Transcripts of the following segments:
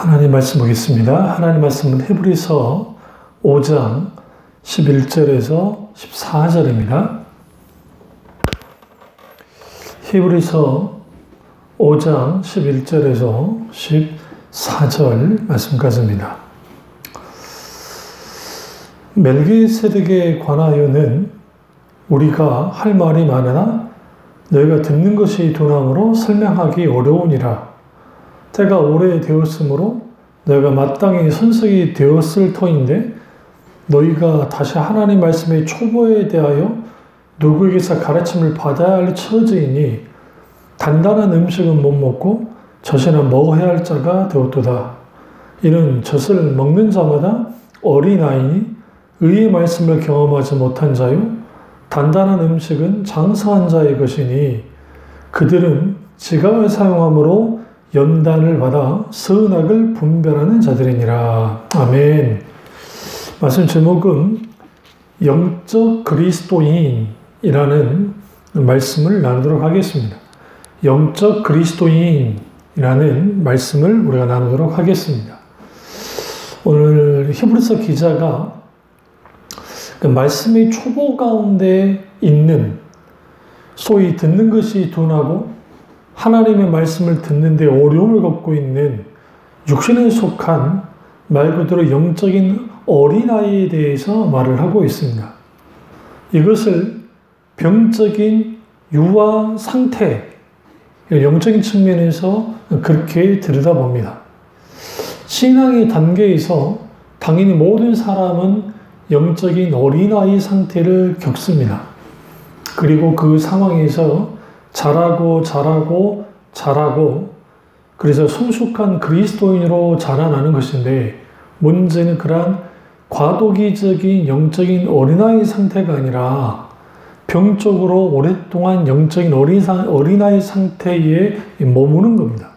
하나님 말씀 보겠습니다. 하나님 말씀은 히브리서 5장 11절에서 14절입니다. 히브리서 5장 11절에서 14절 말씀까지입니다. 멜기세덱에 관하여는 우리가 할 말이 많으나 너희가 듣는 것이 둔함으로 설명하기 어려우니라. 때가 오래되었으므로 너희가 마땅히 선석이 되었을 터인데 너희가 다시 하나님 말씀의 초보에 대하여 누구에게서 가르침을 받아야 할 처지이니 단단한 음식은 못 먹고 젖이나 먹어야 할 자가 되었도다. 이는 젖을 먹는 자마다 어린아이니 의의 말씀을 경험하지 못한 자요 단단한 음식은 장성한 자의 것이니 그들은 지각을 사용함으로 연단을 받아 선악을 분별하는 자들이니라. 아멘. 말씀 제목은 영적 그리스도인이라는 말씀을 나누도록 하겠습니다. 영적 그리스도인이라는 말씀을 우리가 나누도록 하겠습니다. 오늘 히브리서 기자가 그 말씀의 초보 가운데 있는 소위 듣는 것이 둔하고 하나님의 말씀을 듣는데 어려움을 겪고 있는 육신에 속한 말 그대로 영적인 어린아이에 대해서 말을 하고 있습니다. 이것을 병적인 유아 상태, 영적인 측면에서 그렇게 들여다봅니다. 신앙의 단계에서 당연히 모든 사람은 영적인 어린아이 상태를 겪습니다. 그리고 그 상황에서 자라고 그래서 성숙한 그리스도인으로 자라나는 것인데 문제는 그러한 과도기적인 영적인 어린아이 상태가 아니라 병적으로 오랫동안 영적인 어린아이 상태에 머무는 겁니다.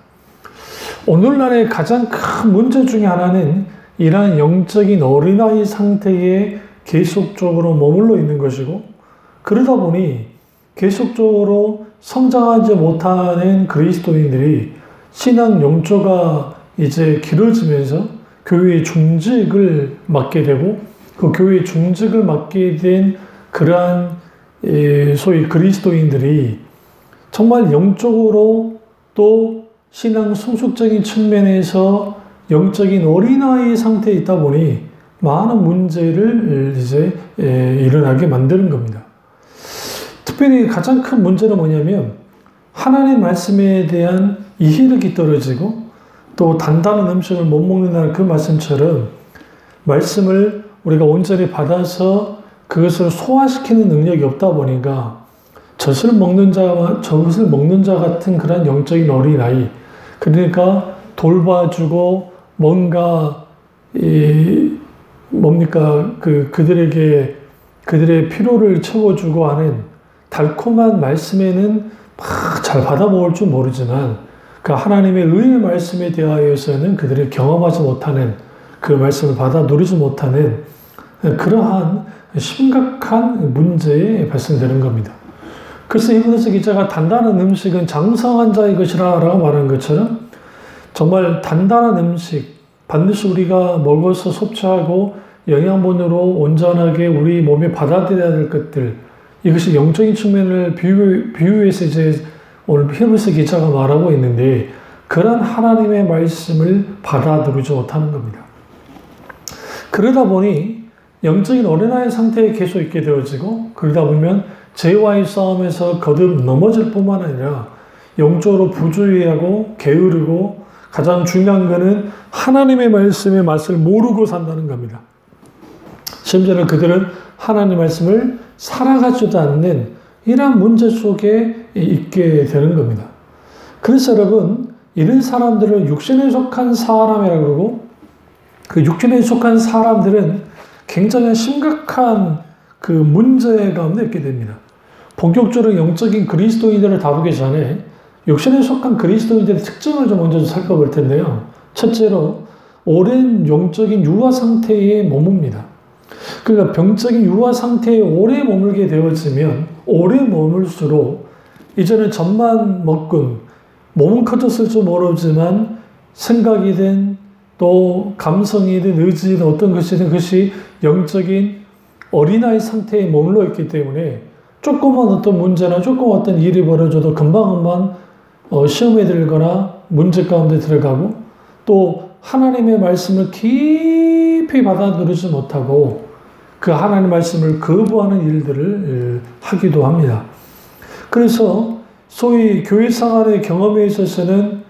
오늘날의 가장 큰 문제 중에 하나는 이러한 영적인 어린아이 상태에 계속적으로 머물러 있는 것이고 그러다 보니 계속적으로 성장하지 못하는 그리스도인들이 신앙 영조가 이제 길어지면서 교회의 중직을 맡게 되고 그 교회의 중직을 맡게 된 그러한 소위 그리스도인들이 정말 영적으로 또 신앙 성숙적인 측면에서 영적인 어린아이 상태에 있다 보니 많은 문제를 이제 일어나게 만드는 겁니다. 특별히 가장 큰 문제는 뭐냐면 하나님 말씀에 대한 이해력이 떨어지고 또 단단한 음식을 못 먹는다는 그 말씀처럼 말씀을 우리가 온전히 받아서 그것을 소화시키는 능력이 없다 보니까 젖을 먹는 자 같은 그런 영적인 어린아이, 그러니까 돌봐주고 뭔가 그들의 필요를 채워주고 하는 달콤한 말씀에는 막 잘 받아먹을 줄 모르지만 그 하나님의 의의 말씀에 대하여서는 그들이 경험하지 못하는 그 말씀을 받아 누리지 못하는 그러한 심각한 문제에 발생되는 겁니다. 그래서 히브리서 기자가 단단한 음식은 장성한 자의 것이라 라고 말한 것처럼 정말 단단한 음식, 반드시 우리가 먹어서 섭취하고 영양분으로 온전하게 우리 몸에 받아들여야 될 것들, 이것이 영적인 측면을 비유해서 이제 오늘 히브리서 기자가 말하고 있는데 그런 하나님의 말씀을 받아들이지 못하는 겁니다. 그러다 보니 영적인 어린아이 상태에 계속 있게 되어지고 그러다 보면 죄와의 싸움에서 거듭 넘어질 뿐만 아니라 영적으로 부주의하고 게으르고 가장 중요한 것은 하나님의 말씀의 맛을 모르고 산다는 겁니다. 심지어는 그들은 하나님의 말씀을 살아가지도 않는 이러한 문제 속에 있게 되는 겁니다. 그래서 여러분, 이런 사람들을 육신에 속한 사람이라고 그러고 그 육신에 속한 사람들은 굉장히 심각한 그 문제 가운데 있게 됩니다. 본격적으로 영적인 그리스도인들을 다루기 전에 육신에 속한 그리스도인들의 특징을 좀 먼저 살펴볼 텐데요. 첫째로 오랜 영적인 유아 상태에 머뭅니다. 그러니까 병적인 유아 상태에 오래 머물게 되어지면 오래 머물수록 이제는 젖만 먹군 몸은 커졌을지 모르지만 생각이든 또 감성이든 의지든 어떤 것이든 그것이 영적인 어린아이 상태에 머물러 있기 때문에 조금만 어떤 문제나 조금 어떤 일이 벌어져도 금방금방 시험에 들거나 문제 가운데 들어가고 또 하나님의 말씀을 깊이 받아들이지 못하고 그 하나님의 말씀을 거부하는 일들을 하기도 합니다. 그래서 소위 교회 생활의 경험에 있어서는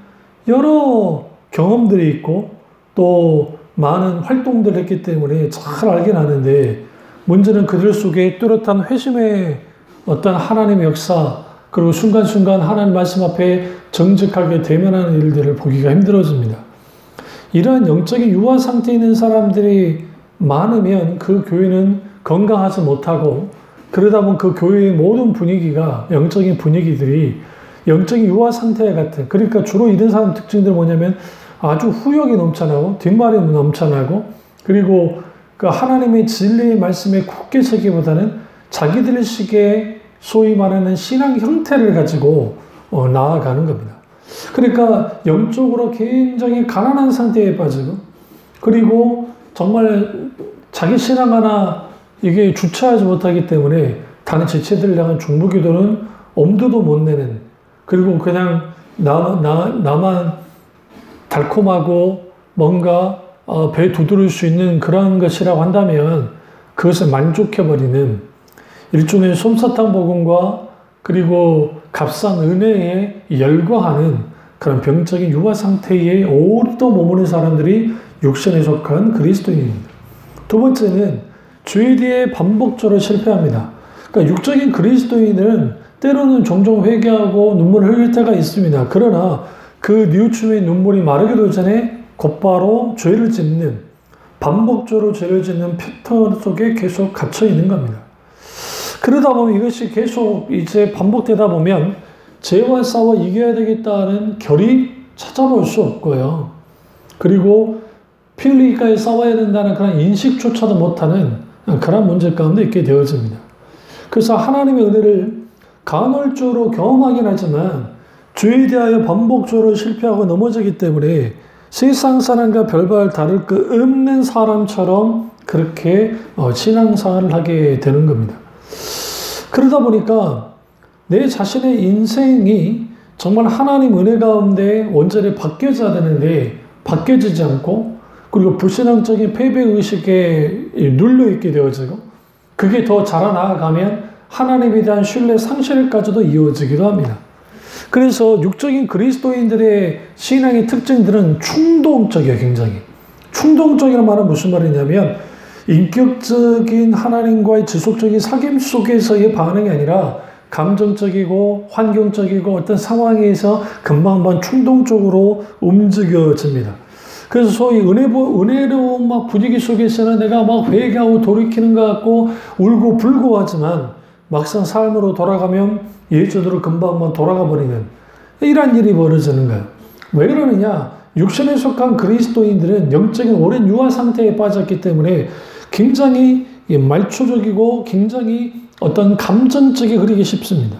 여러 경험들이 있고 또 많은 활동들을 했기 때문에 잘 알긴 하는데 문제는 그들 속에 뚜렷한 회심의 어떤 하나님의 역사 그리고 순간순간 하나님 말씀 앞에 정직하게 대면하는 일들을 보기가 힘들어집니다. 이러한 영적인 유아 상태에 있는 사람들이 많으면 그 교회는 건강하지 못하고 그러다 보면 그 교회의 모든 분위기가 영적인 분위기들이 영적인 유아 상태 같은 그러니까 주로 이런 사람 특징들이 뭐냐면 아주 후욕이 넘쳐나고 뒷말이 넘쳐나고 그리고 그 하나님의 진리의 말씀에 굳게 서기보다는 자기들식의 소위 말하는 신앙 형태를 가지고 나아가는 겁니다. 그러니까 영적으로 굉장히 가난한 상태에 빠지고 그리고 정말 자기 신앙 하나 이게 주체하지 못하기 때문에 다른 지체들을 향한 중보기도는 엄두도 못 내는 그리고 그냥 나만 달콤하고 뭔가 배 두드릴 수 있는 그런 것이라고 한다면 그것을 만족해버리는 일종의 솜사탕 복음과 그리고 값싼 은혜에 열광하는 그런 병적인 유아 상태에 오히려 머무는 사람들이 육신에 속한 그리스도인입니다. 두 번째는 주의 뒤에 반복적으로 실패합니다. 그러니까 육적인 그리스도인은 때로는 종종 회개하고 눈물을 흘릴 때가 있습니다. 그러나 그 뉘우침의 눈물이 마르기도 전에 곧바로 죄를 짓는 반복적으로 죄를 짓는 패턴 속에 계속 갇혀 있는 겁니다. 그러다 보면 이것이 계속 이제 반복되다 보면 죄와 싸워 이겨야 되겠다는 결이 찾아볼 수 없고요. 그리고 피 흘리기까지 싸워야 된다는 그런 인식조차도 못하는 그런 문제 가운데 있게 되어집니다. 그래서 하나님의 은혜를 간헐적으로 경험하긴 하지만 죄에 대하여 반복적으로 실패하고 넘어지기 때문에 세상 사람과 별반 다를 것 없는 사람처럼 그렇게 신앙생활을 하게 되는 겁니다. 그러다 보니까 내 자신의 인생이 정말 하나님 은혜 가운데 온전히 바뀌어져야 되는데 바뀌어지지 않고 그리고 불신앙적인 패배의식에 눌려있게 되어지고 그게 더 자라나가면 하나님에 대한 신뢰 상실까지도 이어지기도 합니다. 그래서 육적인 그리스도인들의 신앙의 특징들은 충동적이에요. 굉장히. 충동적이라는 말은 무슨 말이냐면 인격적인 하나님과의 지속적인 사귐 속에서의 반응이 아니라 감정적이고 환경적이고 어떤 상황에서 금방 충동적으로 움직여집니다. 그래서 소위 은혜로운 막 분위기 속에서는 내가 막 회개하고 돌이키는 것 같고 울고 불고 하지만 막상 삶으로 돌아가면 예전으로 금방 돌아가 버리는 이런 일이 벌어지는 거예요. 왜 그러느냐? 육신에 속한 그리스도인들은 영적인 오랜 유아 상태에 빠졌기 때문에 굉장히 말초적이고 굉장히 어떤 감정적이 흐르기 쉽습니다.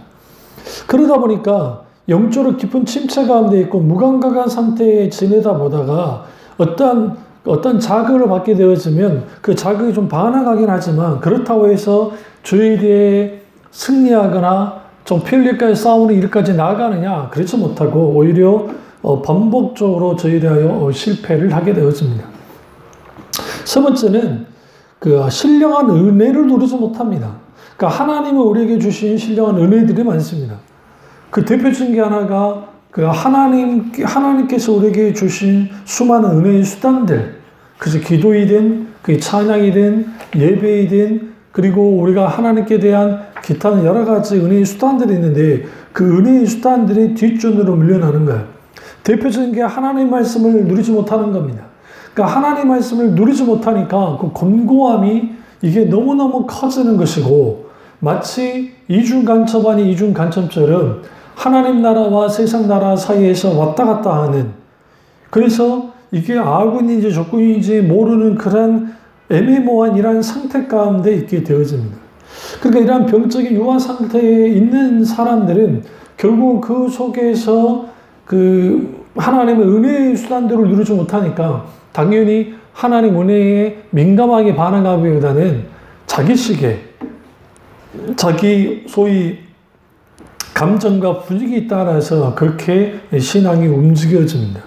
그러다 보니까 영적으로 깊은 침체 가운데 있고 무감각한 상태에 지내다 보다가 어떤 자극을 받게 되어지면 그 자극이 좀 반항하긴 하지만 그렇다고 해서 주에 대해 승리하거나 좀 필리까지 싸우는 일까지 나아가느냐? 그렇지 못하고 오히려 반복적으로 저희에 대하여 실패를 하게 되어집니다. 세 번째는 그 신령한 은혜를 누리지 못합니다. 그러니까 하나님은 우리에게 주신 신령한 은혜들이 많습니다. 그 대표적인 게 하나가 그 하나님께서 우리에게 주신 수많은 은혜의 수단들, 그래서 기도이든 그 찬양이든 예배이든 그리고 우리가 하나님께 대한 기타는 여러 가지 은혜의 수단들이 있는데 그 은혜의 수단들이 뒷전으로 밀려나는 거예요. 대표적인 게 하나님 말씀을 누리지 못하는 겁니다. 그러니까 하나님 말씀을 누리지 못하니까 그 곤고함이 이게 너무너무 커지는 것이고 마치 이중간첩 아닌 이중간첩처럼 하나님 나라와 세상 나라 사이에서 왔다 갔다 하는 그래서 이게 악운인지 적군인지 모르는 그런 애매모호한 이러한 상태 가운데 있게 되어집니다. 그러니까 이러한 병적인 유아 상태에 있는 사람들은 결국 그 속에서 그 하나님의 은혜의 수단들을 누리지 못하니까 당연히 하나님 은혜에 민감하게 반응하기보다는 자기식의 자기 소위 감정과 분위기에 따라서 그렇게 신앙이 움직여집니다.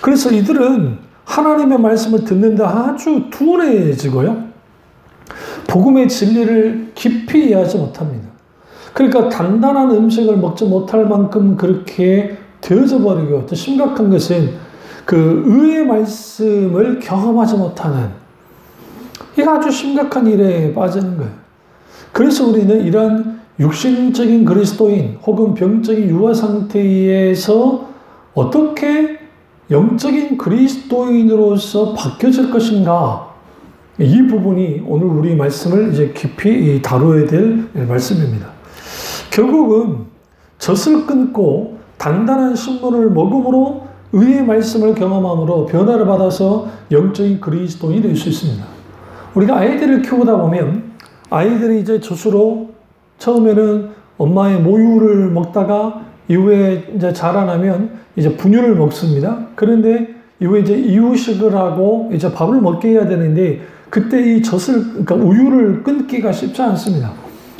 그래서 이들은 하나님의 말씀을 듣는데 아주 둔해지고요. 복음의 진리를 깊이 이해하지 못합니다. 그러니까 단단한 음식을 먹지 못할 만큼 그렇게 되어져 버리고, 또 심각한 것은 그 의의 말씀을 경험하지 못하는, 이게 아주 심각한 일에 빠지는 거예요. 그래서 우리는 이런 육신적인 그리스도인 혹은 병적인 유아 상태에서 어떻게 영적인 그리스도인으로서 바뀌어질 것인가, 이 부분이 오늘 우리 말씀을 이제 깊이 다루어야 될 말씀입니다. 결국은 젖을 끊고 단단한 식물을 먹음으로 의의 말씀을 경험함으로 변화를 받아서 영적인 그리스도인이 될 수 있습니다. 우리가 아이들을 키우다 보면 아이들이 이제 젖으로 처음에는 엄마의 모유를 먹다가 이후에 이제 자라나면 이제 분유를 먹습니다. 그런데 이후에 이제 이유식을 하고 이제 밥을 먹게 해야 되는데 그때 이 젖을, 그러니까 우유를 끊기가 쉽지 않습니다.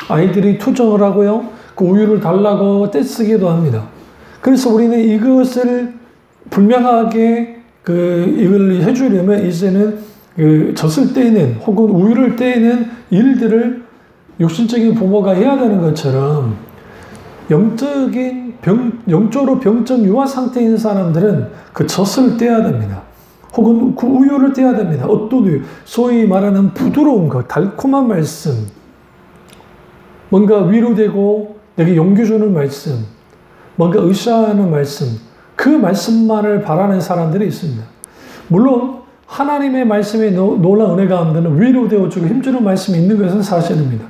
아이들이 투정을 하고요. 그 우유를 달라고 떼쓰기도 합니다. 그래서 우리는 이것을 분명하게 이걸 해주려면 이제는 젖을 떼는 혹은 우유를 떼는 일들을 육신적인 부모가 해야 되는 것처럼 영적으로 병적 유아 상태에 있는 사람들은 그 젖을 떼야 됩니다. 혹은 그 우유를 떼야 됩니다. 어떤 우유? 소위 말하는 부드러운 것, 달콤한 말씀, 뭔가 위로되고 내게 용기 주는 말씀, 뭔가 의시하는 말씀, 그 말씀만을 바라는 사람들이 있습니다. 물론 하나님의 말씀에 놀라운 은혜 가운데는 위로되어주고 힘주는 말씀이 있는 것은 사실입니다.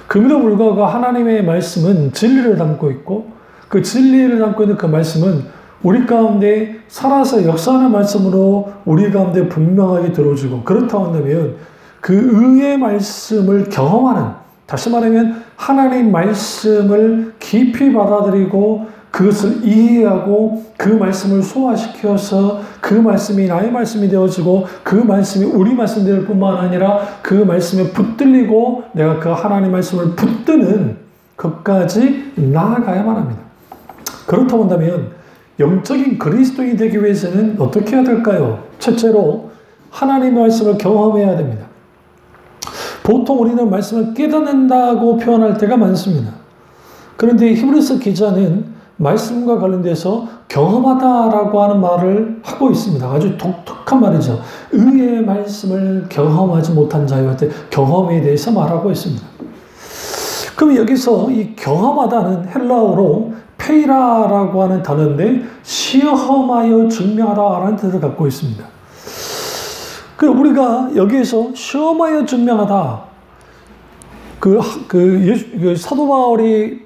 그럼에도 불구하고 하나님의 말씀은 진리를 담고 있고 그 진리를 담고 있는 그 말씀은 우리 가운데 살아서 역사하는 말씀으로 우리 가운데 분명하게 들어주고, 그렇다고 한다면 그 의의 말씀을 경험하는, 다시 말하면 하나님 말씀을 깊이 받아들이고 그것을 이해하고 그 말씀을 소화시켜서 그 말씀이 나의 말씀이 되어지고 그 말씀이 우리 말씀이 될 뿐만 아니라 그 말씀에 붙들리고 내가 그 하나님 말씀을 붙드는 것까지 나아가야만 합니다. 그렇다고 한다면 영적인 그리스도인이 되기 위해서는 어떻게 해야 될까요? 첫째로 하나님의 말씀을 경험해야 됩니다. 보통 우리는 말씀을 깨닫는다고 표현할 때가 많습니다. 그런데 히브리서 기자는 말씀과 관련돼서 경험하다라고 하는 말을 하고 있습니다. 아주 독특한 말이죠. 의의 말씀을 경험하지 못한 자유한테 경험에 대해서 말하고 있습니다. 그럼 여기서 이 경험하다는 헬라어로 페이라라고 하는 단어인데 시험하여 증명하다라는 뜻을 갖고 있습니다. 우리가 여기에서 시험하여 증명하다, 사도 바울이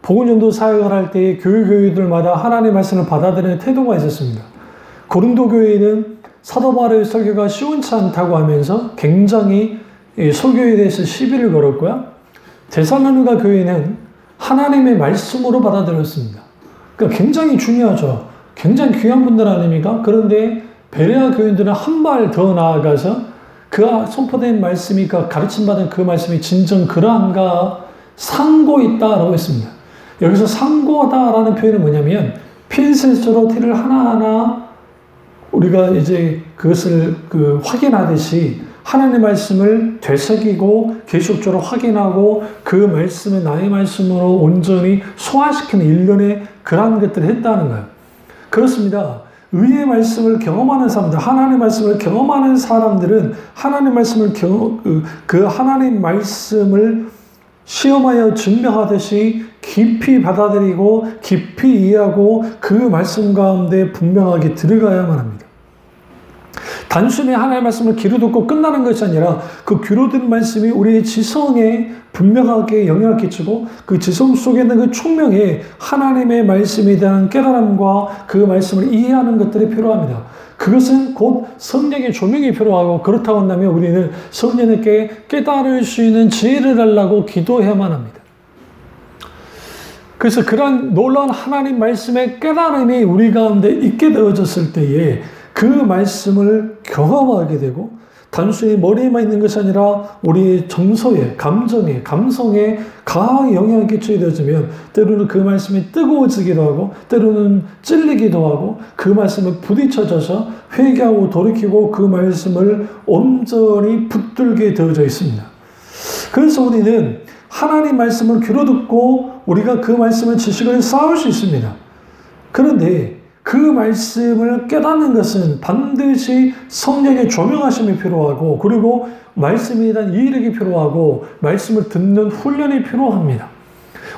복음전도 사역을 할 때 교회들마다 하나님의 말씀을 받아들이는 태도가 있었습니다. 고린도 교회는 사도 바울의 설교가 시원치 않다고 하면서 굉장히 설교에 대해서 시비를 걸었고요. 데살로니가 교회는 하나님의 말씀으로 받아들였습니다. 그러니까 굉장히 중요하죠. 굉장히 귀한 분들 아닙니까? 그런데 베레아 교인들은 한 발 더 나아가서 그 선포된 말씀이, 가르침받은 그 말씀이 진정 그러한가 상고 있다라고 했습니다. 여기서 상고하다라는 표현은 뭐냐면 핀셋으로 티를 하나하나 우리가 이제 그것을 확인하듯이 하나님의 말씀을 되새기고 계속적으로 확인하고 그 말씀을 나의 말씀으로 온전히 소화시키는 일련의 그러한 것들을 했다는 거예요. 그렇습니다. 의의 말씀을 경험하는 사람들, 하나님의 말씀을 경험하는 사람들은 하나님의 말씀을 하나님 말씀을 시험하여 증명하듯이 깊이 받아들이고 깊이 이해하고 그 말씀 가운데 분명하게 들어가야만 합니다. 단순히 하나님의 말씀을 귀로 듣고 끝나는 것이 아니라 그 귀로 듣는 말씀이 우리의 지성에 분명하게 영향을 끼치고 그 지성 속에 있는 그 총명에 하나님의 말씀에 대한 깨달음과 그 말씀을 이해하는 것들이 필요합니다. 그것은 곧 성령의 조명이 필요하고, 그렇다고 한다면 우리는 성령에게 깨달을 수 있는 지혜를 달라고 기도해야만 합니다. 그래서 그런 놀라운 하나님 말씀의 깨달음이 우리 가운데 있게 되어졌을 때에 그 말씀을 경험하게 되고 단순히 머리에만 있는 것이 아니라 우리 정서에, 감정에, 감성에 강하게 영향을 끼치게 되어지면 때로는 그 말씀이 뜨거워지기도 하고 때로는 찔리기도 하고 그 말씀에 부딪혀져서 회개하고 돌이키고 그 말씀을 온전히 붙들게 되어져 있습니다. 그래서 우리는 하나님 말씀을 귀로 듣고 우리가 그 말씀의 지식을 쌓을 수 있습니다. 그런데 그 말씀을 깨닫는 것은 반드시 성령의 조명하심이 필요하고 그리고 말씀에 대한 이해력이 필요하고 말씀을 듣는 훈련이 필요합니다.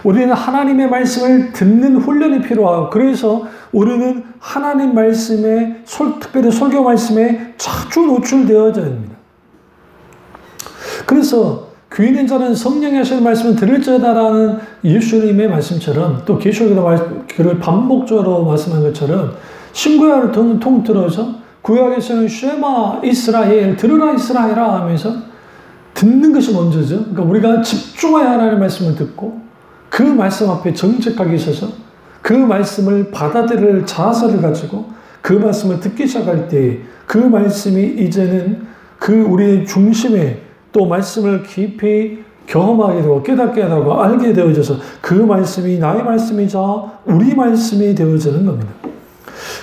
우리는 하나님의 말씀을 듣는 훈련이 필요하고 그래서 우리는 하나님 말씀에 특별히 설교 말씀에 자주 노출되어져야 합니다. 그래서 귀 있는 자는 성령이 하시는 말씀을 들을지어다라는 예수님의 말씀처럼 또 계시록에도 그를 반복적으로 말씀한 것처럼 신구약을 통틀어서 구약에서는 쉐마 이스라엘 들으라 이스라엘아 하면서 듣는 것이 먼저죠. 그러니까 우리가 집중하여 하나님의 말씀을 듣고 그 말씀 앞에 정직하게 있어서 그 말씀을 받아들일 자세를 가지고 그 말씀을 듣기 시작할 때 그 말씀이 이제는 그 우리의 중심에 또 말씀을 깊이 경험하게 되고 깨닫게 되고 알게 되어져서 그 말씀이 나의 말씀이자 우리 말씀이 되어지는 겁니다.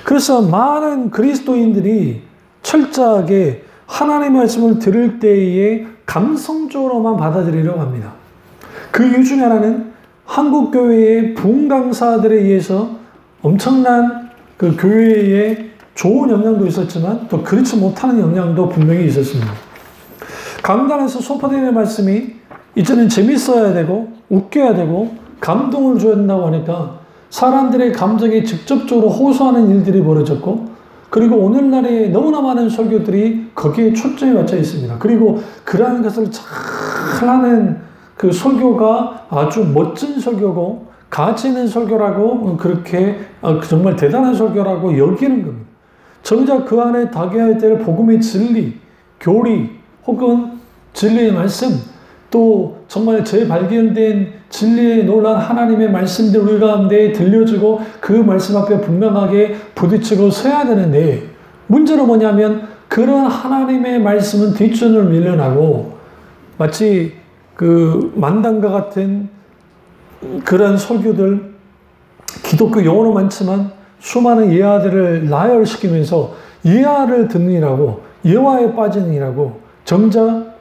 그래서 많은 그리스도인들이 철저하게 하나님의 말씀을 들을 때에 감성적으로만 받아들이려고 합니다. 그 이유 중에 하나는 한국 교회의 부흥 강사들에 의해서 엄청난 그 교회에 좋은 영향도 있었지만 또 그렇지 못하는 영향도 분명히 있었습니다. 강단에서 선포되는 말씀이 이제는 재밌어야 되고 웃겨야 되고 감동을 줘야 된다고 하니까 사람들의 감정에 직접적으로 호소하는 일들이 벌어졌고 그리고 오늘날에 너무나 많은 설교들이 거기에 초점이 맞춰 있습니다. 그리고 그러한 것을 잘하는 그 설교가 아주 멋진 설교고 가치 있는 설교라고 그렇게 정말 대단한 설교라고 여기는 겁니다. 정작 그 안에 담겨야 될 복음의 진리, 교리 혹은 진리의 말씀 또 정말 재발견된 진리의 놀라운 하나님의 말씀들 우리 가운데 들려주고 그 말씀 앞에 분명하게 부딪히고 서야 되는데 문제는 뭐냐면 그런 하나님의 말씀은 뒷전을 밀려나고 마치 그 만담과 같은 그런 설교들 기독교 용어는 많지만 수많은 예화들을 나열시키면서 예화를 듣느라고 예화에 빠지느라고 정작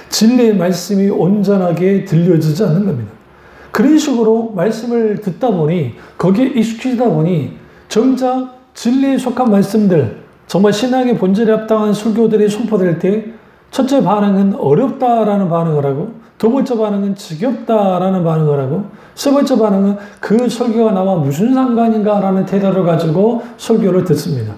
진리의 말씀이 온전하게 들려지지 않는 겁니다. 그런 식으로 말씀을 듣다 보니 거기에 익숙해지다 보니 정작 진리에 속한 말씀들 정말 신앙의 본질에 합당한 설교들이 선포될 때 첫째 반응은 어렵다라는 반응을 하고 두 번째 반응은 지겹다라는 반응을 하고 세 번째 반응은 그 설교가 나와 무슨 상관인가라는 태도를 가지고 설교를 듣습니다.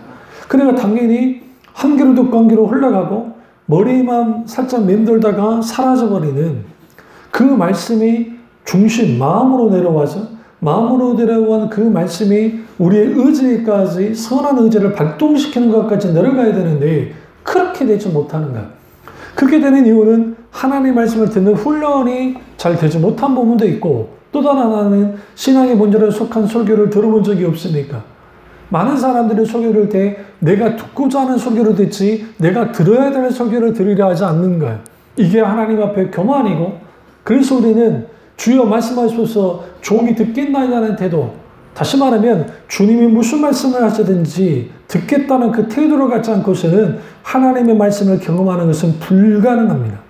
그러니까 당연히 한 귀로 듣고 한 귀로 흘러가고 머리만 살짝 맴돌다가 사라져버리는 그 말씀이 중심, 마음으로 내려와서 마음으로 내려온 그 말씀이 우리의 의지까지 선한 의지를 발동시키는 것까지 내려가야 되는데 그렇게 되지 못하는 거예요. 그렇게 되는 이유는 하나님의 말씀을 듣는 훈련이 잘 되지 못한 부분도 있고 또 다른 하나는 신앙의 본질에 속한 설교를 들어본 적이 없으니까 많은 사람들이 설교를 때 내가 듣고자 하는 설교를 듣지 내가 들어야 되는 설교를 들으려 하지 않는 거예요. 이게 하나님 앞에 교만이고 그래서 우리는 주여 말씀하셔서 종이 듣겠나이라는 태도 다시 말하면 주님이 무슨 말씀을 하시든지 듣겠다는 그 태도를 갖지 않고서는 하나님의 말씀을 경험하는 것은 불가능합니다.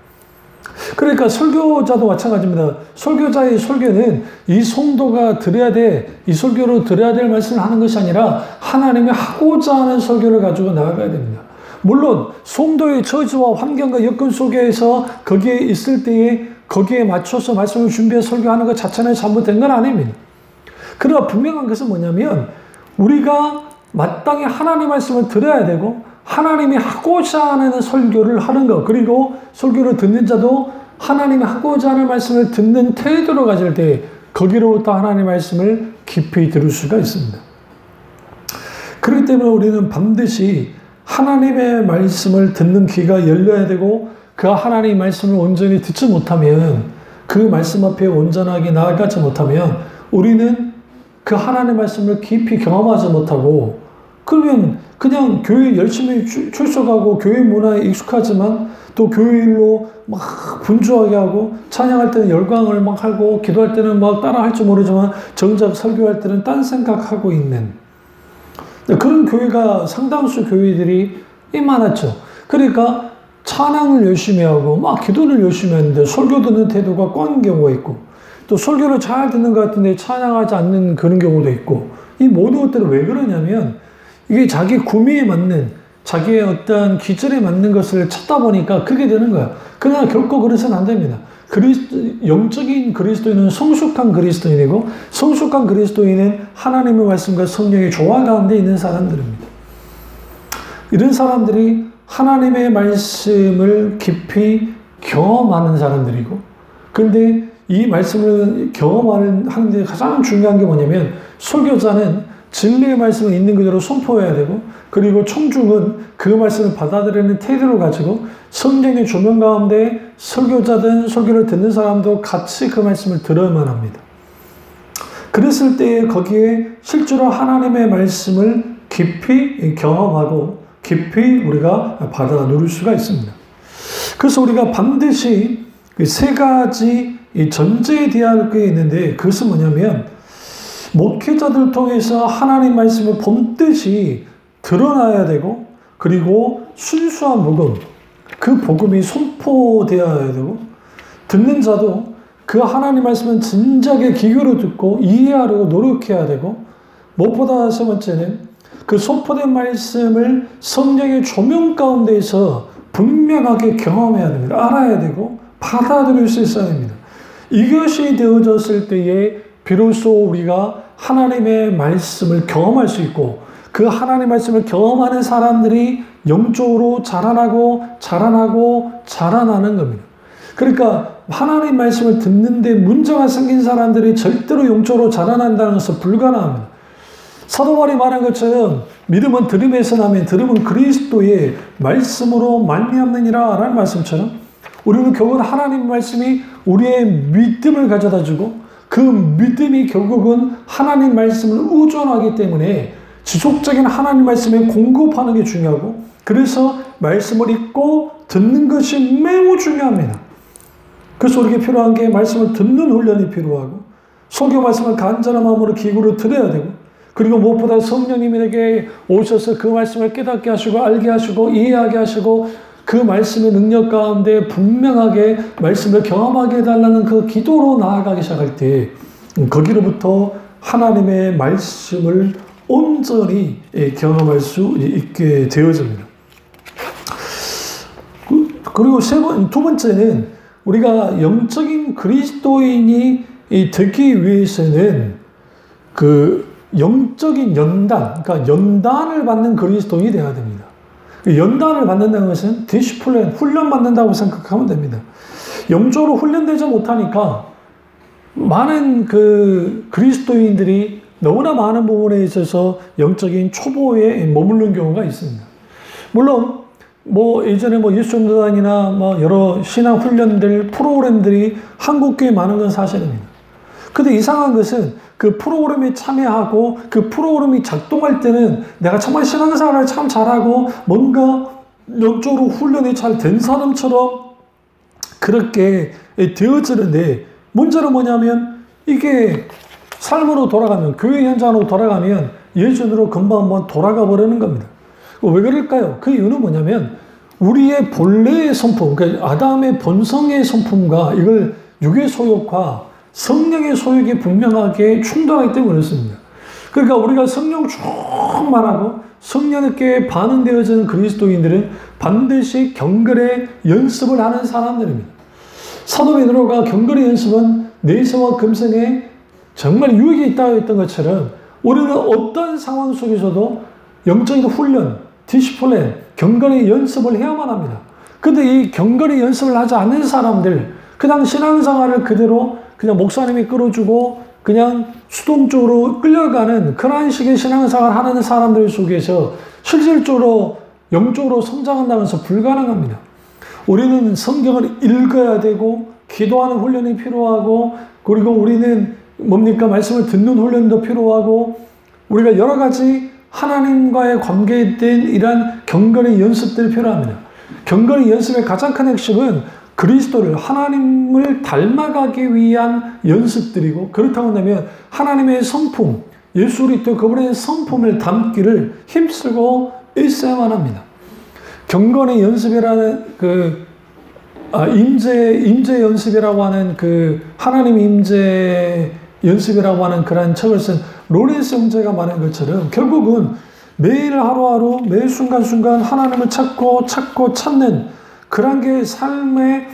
그러니까 설교자도 마찬가지입니다. 설교자의 설교는 이 성도가 들어야 돼, 이 설교로 들어야 될 말씀을 하는 것이 아니라 하나님이 하고자 하는 설교를 가지고 나아가야 됩니다. 물론 성도의 처지와 환경과 여건 속에서 거기에 있을 때에 거기에 맞춰서 말씀을 준비해서 설교하는 것 자체는 잘못된 건 아닙니다. 그러나 분명한 것은 뭐냐면 우리가 마땅히 하나님의 말씀을 들어야 되고 하나님이 하고자 하는 설교를 하는 것 그리고 설교를 듣는 자도 하나님이 하고자 하는 말씀을 듣는 태도를 가질 때 거기로부터 하나님의 말씀을 깊이 들을 수가 있습니다. 그렇기 때문에 우리는 반드시 하나님의 말씀을 듣는 귀가 열려야 되고 그 하나님의 말씀을 온전히 듣지 못하면 그 말씀 앞에 온전하게 나아가지 못하면 우리는 그 하나님의 말씀을 깊이 경험하지 못하고, 그러면 그냥 교회 열심히 출석하고 교회 문화에 익숙하지만 또 교회 일로 막 분주하게 하고, 찬양할 때는 열광을 막 하고, 기도할 때는 막 따라 할 줄 모르지만 정작 설교할 때는 딴 생각하고 있는 그런 교회가 상당수 교회들이 많았죠. 그러니까 찬양을 열심히 하고 막 기도를 열심히 하는데 설교 듣는 태도가 꼰 경우가 있고, 또 설교를 잘 듣는 것 같은데 찬양하지 않는 그런 경우도 있고, 이 모든 것들은 왜 그러냐면 이게 자기 구미에 맞는, 자기의 어떤 기질에 맞는 것을 찾다 보니까 그게 되는 거야. 그러나 결코 그래서는 안 됩니다. 영적인 그리스도인은 성숙한 그리스도인이고, 성숙한 그리스도인은 하나님의 말씀과 성령의 조화 가운데 있는 사람들입니다. 이런 사람들이 하나님의 말씀을 깊이 경험하는 사람들이고, 근데 이 말씀을 경험하는 데 가장 중요한 게 뭐냐면, 설교자는 진리의 말씀을 있는 그대로 선포해야 되고, 그리고 청중은 그 말씀을 받아들이는 태도를 가지고 성령의 조명 가운데 설교자든 설교를 듣는 사람도 같이 그 말씀을 들어야만 합니다. 그랬을 때 거기에 실제로 하나님의 말씀을 깊이 경험하고 깊이 우리가 받아 누릴 수가 있습니다. 그래서 우리가 반드시 세 가지 전제에 대한 게 있는데, 그것은 뭐냐면 목회자들 통해서 하나님 말씀을 본뜻이 드러나야 되고, 그리고 순수한 복음, 그 복음이 선포되어야 되고, 듣는 자도 그 하나님 말씀은 진작에 귀로 듣고 이해하려고 노력해야 되고, 무엇보다 세 번째는 그 선포된 말씀을 성령의 조명 가운데에서 분명하게 경험해야 됩니다. 알아야 되고 받아들일 수 있어야 됩니다. 이것이 되어졌을 때에 비로소 우리가 하나님의 말씀을 경험할 수 있고, 그 하나님의 말씀을 경험하는 사람들이 영적으로 자라나고 자라나는 겁니다. 그러니까 하나님 말씀을 듣는데 문제가 생긴 사람들이 절대로 영적으로 자라난다는 것은 불가능합니다. 사도 바울이 말한 것처럼 믿음은 들음에서 나면 들음은 그리스도의 말씀으로 말미암느니라 라는 말씀처럼, 우리는 결국 하나님 말씀이 우리의 믿음을 가져다주고, 그 믿음이 결국은 하나님 말씀을 의존하기 때문에 지속적인 하나님 말씀에 공급하는 게 중요하고, 그래서 말씀을 읽고 듣는 것이 매우 중요합니다. 그래서 우리에게 필요한 게 말씀을 듣는 훈련이 필요하고, 설교 말씀을 간절한 마음으로 귀로 들어야 되고, 그리고 무엇보다 성령님에게 오셔서 그 말씀을 깨닫게 하시고 알게 하시고 이해하게 하시고 그 말씀의 능력 가운데 분명하게 말씀을 경험하게 해달라는 그 기도로 나아가기 시작할 때, 거기로부터 하나님의 말씀을 온전히 경험할 수 있게 되어집니다. 그리고 두 번째는 우리가 영적인 그리스도인이 되기 위해서는 그 영적인 연단, 그러니까 연단을 받는 그리스도인이 되어야 됩니다. 연단을 받는다는 것은 디시플린, 훈련받는다고 생각하면 됩니다. 영적으로 훈련되지 못하니까 많은 그 그리스도인들이 너무나 많은 부분에 있어서 영적인 초보에 머무르는 경우가 있습니다. 물론 예전에 예수전도단이나 여러 신앙 훈련들, 프로그램들이 한국교회에 많은 건 사실입니다. 근데 이상한 것은 그 프로그램에 참여하고 그 프로그램이 작동할 때는 내가 정말 신앙생활을 참 잘하고 뭔가 영적으로 훈련이 잘 된 사람처럼 그렇게 되어지는데, 문제는 뭐냐면 이게 삶으로 돌아가면, 교회 현장으로 돌아가면 예전으로 금방 한번 돌아가 버리는 겁니다. 왜 그럴까요? 그 이유는 뭐냐면 우리의 본래의 성품, 그러니까 아담의 본성의 성품과 이걸 육의 소욕과 성령의 소욕이 분명하게 충돌하기 때문에 그렇습니다. 그러니까 우리가 성령 충만하고 성령께 반응되어지는 그리스도인들은 반드시 경건의 연습을 하는 사람들입니다. 사도 베드로가 경건의 연습은 내세와 금생에 정말 유익이 있다고 했던 것처럼, 우리는 어떤 상황 속에서도 영적인 훈련, 디시플린, 경건의 연습을 해야만 합니다. 근데 이 경건의 연습을 하지 않는 사람들, 그냥 신앙생활을 그대로 그냥 목사님이 끌어주고 그냥 수동적으로 끌려가는 그런 식의 신앙생활을 하는 사람들 속에서 실질적으로 영적으로 성장한다는 것은 불가능합니다. 우리는 성경을 읽어야 되고 기도하는 훈련이 필요하고, 그리고 우리는 뭡니까? 말씀을 듣는 훈련도 필요하고 우리가 여러 가지 하나님과의 관계된 이러한 경건의 연습들이 필요합니다. 경건의 연습의 가장 큰 핵심은 그리스도를, 하나님을 닮아가기 위한 연습들이고, 그렇다고 한다면 하나님의 성품, 예수 그리스도 그분의 성품을 담기를 힘쓰고 있어야만 합니다. 경건의 연습이라는 임재 연습이라고 하는 하나님 임재 연습이라고 하는 그런 책을 쓴 로렌스 형제가 말한 것처럼 결국은 매일 하루하루 매 순간순간 하나님을 찾고 찾는 그런 게 삶에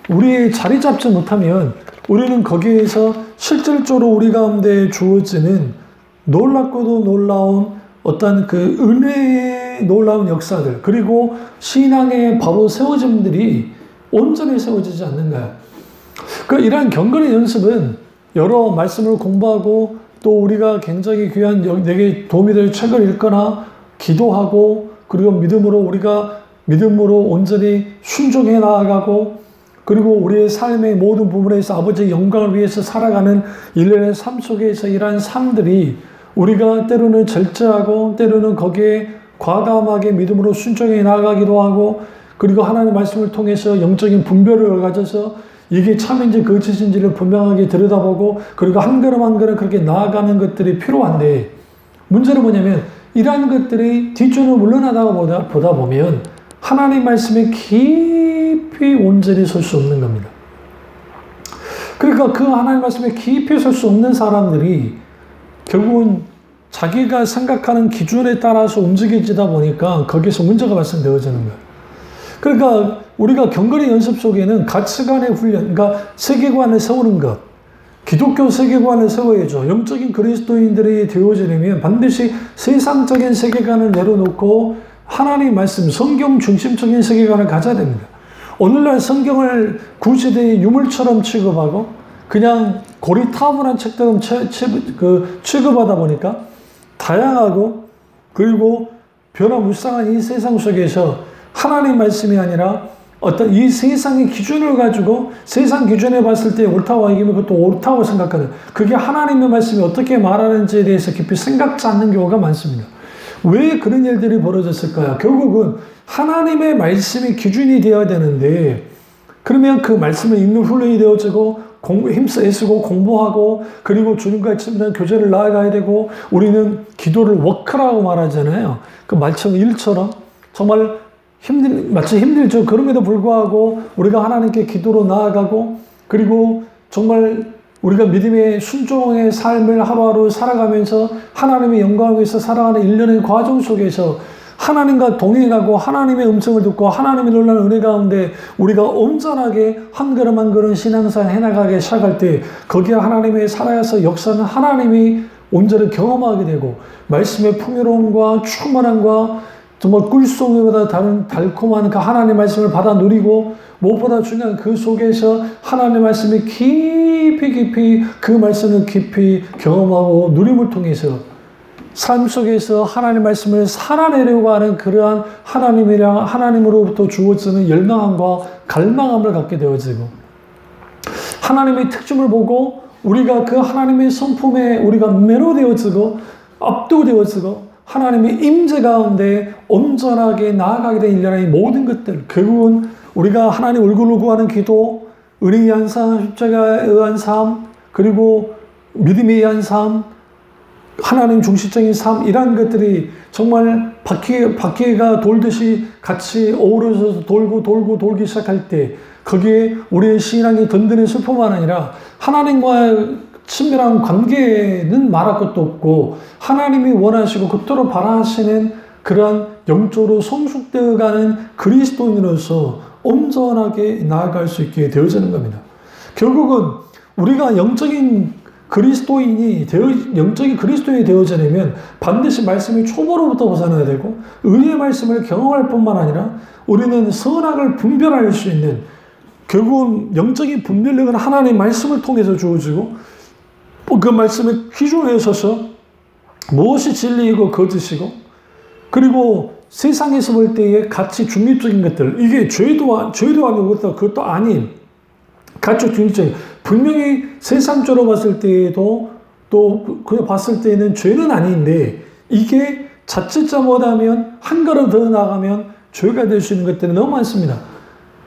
우리 자리 잡지 못하면 우리는 거기에서 실질적으로 우리 가운데 주어지는 놀랍고도 놀라운 어떤 은혜의 놀라운 역사들, 그리고 신앙의 바로 세워짐들이 온전히 세워지지 않는가요? 이러한 경건의 연습은 여러 말씀을 공부하고 또 우리가 굉장히 귀한 내게 도움이 될 책을 읽거나 기도하고, 그리고 우리가 믿음으로 온전히 순종해 나아가고, 그리고 우리의 삶의 모든 부분에서 아버지의 영광을 위해서 살아가는 일련의 삶 속에서 이러한 삶들이 우리가 때로는 절제하고 때로는 거기에 과감하게 믿음으로 순종해 나아가기도 하고, 그리고 하나님의 말씀을 통해서 영적인 분별을 가져서 이게 참인지 거짓인지를 분명하게 들여다보고, 그리고 한 걸음 한 걸음 그렇게 나아가는 것들이 필요한데, 문제는 뭐냐면 이러한 것들이 뒷전으로 물러나다가 보다 보면 하나님 말씀에 깊이 온전히 설 수 없는 겁니다. 그러니까 그 하나님 말씀에 깊이 설 수 없는 사람들이 결국은 자기가 생각하는 기준에 따라서 움직이다 보니까 거기서 문제가 발생되어지는 거예요. 그러니까 우리가 경건의 연습 속에는 가치관의 훈련, 그러니까 세계관을 세우는 것, 기독교 세계관을 세워야죠. 영적인 그리스도인들이 되어지려면 반드시 세상적인 세계관을 내려놓고 하나님 말씀, 성경 중심적인 세계관을 가져야 됩니다. 오늘날 성경을 구시대의 유물처럼 취급하고 그냥 고리타분한 책처럼 취급하다 보니까 다양하고 그리고 변화무쌍한 이 세상 속에서 하나님 말씀이 아니라 어떤 이 세상의 기준을 가지고 세상 기준에 봤을 때 옳다고 여기면 그것도 옳다고 생각하는, 그게 하나님의 말씀이 어떻게 말하는지에 대해서 깊이 생각지 않는 경우가 많습니다. 왜 그런 일들이 벌어졌을까요? 결국은 하나님의 말씀이 기준이 되어야 되는데, 그러면 그 말씀을 읽는 훈련이 되어지고 애쓰고 공부하고, 그리고 주님과의 친밀한 교제를 나아가야 되고, 우리는 기도를 워크라고 말하잖아요. 그 말처럼 일처럼 정말 마치 힘들죠. 그럼에도 불구하고 우리가 하나님께 기도로 나아가고, 그리고 정말 우리가 믿음의 순종의 삶을 하루하루 살아가면서 하나님의 영광을 위해서 살아가는 일련의 과정 속에서 하나님과 동행하고 하나님의 음성을 듣고 하나님의 놀라운 은혜 가운데 우리가 온전하게 한 걸음 한 걸음 신앙생활 해나가기 시작할 때 거기에 하나님의 살아서 역사는 하나님이 온전히 경험하게 되고, 말씀의 풍요로움과 충만함과 정말 꿀송이보다 다른 달콤한 그 하나님의 말씀을 받아 누리고, 무엇보다 중요한 그 속에서 하나님의 말씀이 깊이 그 말씀을 깊이 경험하고 누림을 통해서 삶 속에서 하나님의 말씀을 살아내려고 하는 그러한 하나님으로부터 주어지는 열망함과 갈망함을 갖게 되어지고, 하나님의 특징을 보고 우리가 그 하나님의 성품에 우리가 매료되어지고 압도되어지고 하나님의 임재 가운데 온전하게 나아가게 된 일련의 모든 것들, 결국은 우리가 하나님 얼굴을 구하는 기도, 은혜에 의한 삶, 십자가에 의한 삶, 그리고 믿음에 의한 삶, 하나님 중심적인 삶, 이러한 것들이 정말 바퀴가 돌듯이 같이 어우러져서 돌기 시작할 때 거기에 우리의 신앙이 든든해질 뿐만 아니라 하나님과의 친밀한 관계는 말할 것도 없고 하나님이 원하시고 그토록 바라시는 그러한 영적으로 성숙되어가는 그리스도인으로서 온전하게 나아갈 수 있게 되어지는 겁니다. 결국은 우리가 영적인 그리스도인이 되어지려면 반드시 말씀의 초보로부터 벗어나야 되고, 의의 말씀을 경험할 뿐만 아니라 우리는 선악을 분별할 수 있는, 결국은 영적인 분별력은 하나님의 말씀을 통해서 주어지고, 그 말씀의 기준에 서서 무엇이 진리이고 거짓이고, 그리고 세상에서 볼 때의 가치 중립적인 것들, 이게 죄도 아니고 그것도 아닌 가치 중립적인, 분명히 세상적으로 봤을 때에도 또 그 봤을 때는 죄는 아닌데 이게 자칫 잘못하면 한 걸음 더 나가면 죄가 될 수 있는 것들이 너무 많습니다.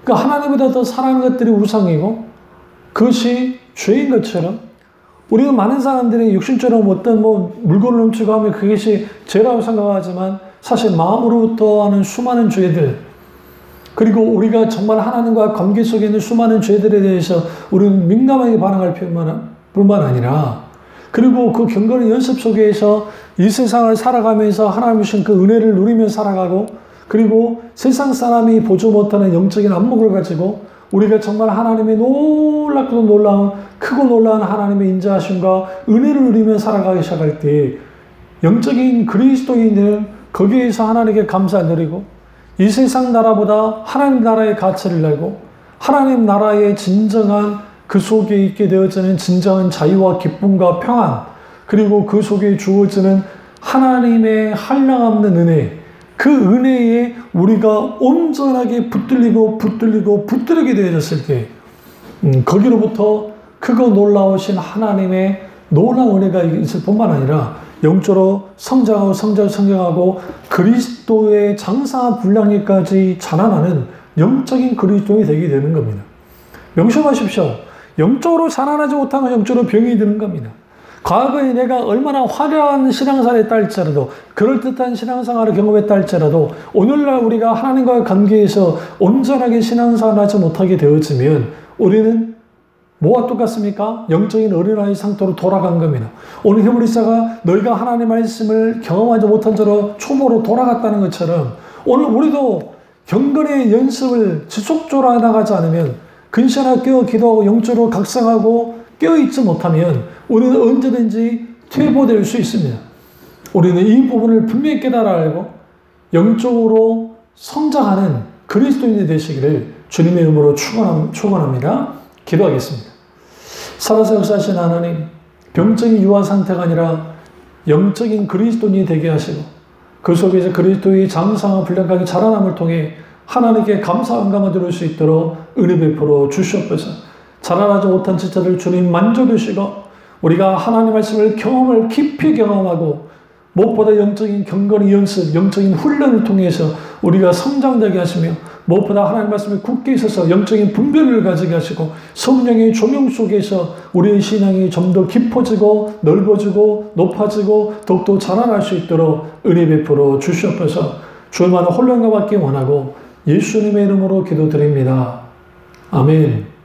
그러니까 하나님보다 더 사랑하는 것들이 우상이고 그것이 죄인 것처럼 우리는 많은 사람들이 육신처럼 어떤 물건을 훔치고 하면 그것이 죄라고 생각하지만 사실 마음으로부터 하는 수많은 죄들 그리고 우리가 정말 하나님과 관계 속에 있는 수많은 죄들에 대해서 우리는 민감하게 반응할 뿐만 아니라 그리고 그 경건의 연습 속에서 이 세상을 살아가면서 하나님 주신 그 은혜를 누리며 살아가고 그리고 세상 사람이 보지 못하는 영적인 안목을 가지고 우리가 정말 하나님의 놀랍고 놀라운 크고 놀라운 하나님의 인자하심과 은혜를 누리며 살아가기 시작할 때 영적인 그리스도인들은 거기에서 하나님께 감사를 드리고 이 세상 나라보다 하나님 나라의 가치를 알고 하나님 나라의 진정한 그 속에 있게 되어지는 진정한 자유와 기쁨과 평안 그리고 그 속에 주어지는 하나님의 한량없는 은혜 그 은혜에 우리가 온전하게 붙들리게 되어졌을 때 거기로부터 크고 놀라우신 하나님의 놀라운 은혜가 있을 뿐만 아니라 영적으로 성장하고 그리스도의 장성한 분량에까지 자라나는 영적인 그리스도인이 되게 되는 겁니다. 명심하십시오. 영적으로 자라나지 못하면 영적으로 병이 드는 겁니다. 과거에 내가 얼마나 화려한 신앙생활을 했다 할지라도 그럴듯한 신앙생활을 경험했다 할지라도 오늘날 우리가 하나님과의 관계에서 온전하게 신앙생활을 하지 못하게 되어지면 우리는 뭐와 똑같습니까? 영적인 어린아이 상태로 돌아간 겁니다. 오늘 히브리서가 너희가 하나님의 말씀을 경험하지 못한 자로 초보로 돌아갔다는 것처럼 오늘 우리도 경건의 연습을 지속적으로 나가지 않으면 근시나 깨어 기도하고 영적으로 각성하고 깨어있지 못하면 우리는 언제든지 퇴보될 수 있습니다. 우리는 이 부분을 분명히 깨달아 알고 영적으로 성장하는 그리스도인이 되시기를 주님의 이름으로 축원합니다. 기도하겠습니다. 살아서 역사하신 하나님, 병적인 유아 상태가 아니라 영적인 그리스도인이 되게 하시고 그 속에서 그리스도의 장성한 분량하게 자라남을 통해 하나님께 감사한 감을 드릴 수 있도록 은혜 베풀어 주시옵소서. 자라나지 못한 지체를 주님 만져주시고 우리가 하나님 말씀을 깊이 경험하고 무엇보다 영적인 경건의 연습, 영적인 훈련을 통해서 우리가 성장되게 하시며 무엇보다 하나님 말씀에 굳게 있어서 영적인 분별을 가지게 하시고 성령의 조명 속에서 우리의 신앙이 좀 더 깊어지고 넓어지고 높아지고 더욱더 자라날 수 있도록 은혜 베풀어 주시옵소서. 주의 많은 혼란과 받기 원하고 예수님의 이름으로 기도드립니다. 아멘.